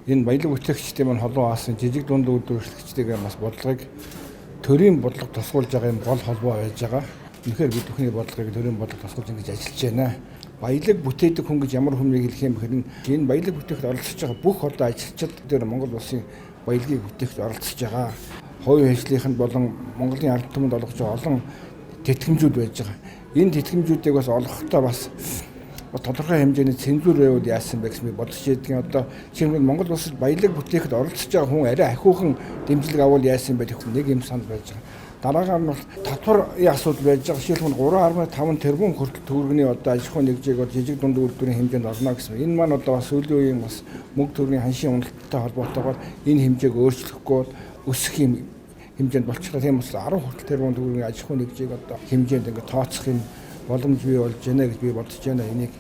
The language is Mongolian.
Энэ баялаг бүтээгчдийн маань холбоо хаасан жижиг дунд үйлдвэрлэгчдийн бас бодлогыг төрийн бодлого тусгуулж байгаа юм гол холбоо байж байгаа. Үнэхээр бид бүхний бодлогыг төрийн бодлого тусгуулж ингэж ажиллаж байна. Баялаг бүтээдэг хүн гэж ямар хүнийг хэлэх юм бэхээр энэ баялаг бүтээхэд оролцож байгаа бүх одоо ажилчид дээр Монгол улсын баялагийг бүтээхэд оролцож байгаа. Хувийн ажлынханд болон Монголын ард түмэнд олгож байгаа олон тэтгэмжүүд байж байгаа. Энэ тэтгэмжүүдийг бас олгохдоо бас тодорхой хэмжээний цензур байвал яасан бэ гэсэн би бодож байдгийн одоо жишээлбэл Монгол улсад баялаг бүтээхэд оролцож байгаа хүн арай ахиухан дэмжлэг авал яасан бэ гэх нэг юм санал байж байгаа. Дараагаар нь бол татварын асуудал байж байгаа. Жишээлбэл 3.5 тэрбум хүртэл төгрөгийн одоо аж ахуй нэгжийг бол жижиг дунд үйлдвэрийн хэмжээнд орно гэсэн. Энэ маань одоо бас сүүлийн үеийн бас мөнгө төгрөгийн ханшийн уналттай холбоотойгоор энэ хэмжээг өөрчлөхгүй өсөх юм хэмжээнд болчихлоо. Тийм учраас 10 хүртэл тэрбум төгрөгийн аж ахуй нэгжийг одоо хэмжээнд ингээд тооцох юм боломж бий болж байна гэж би бодож байна. Энийг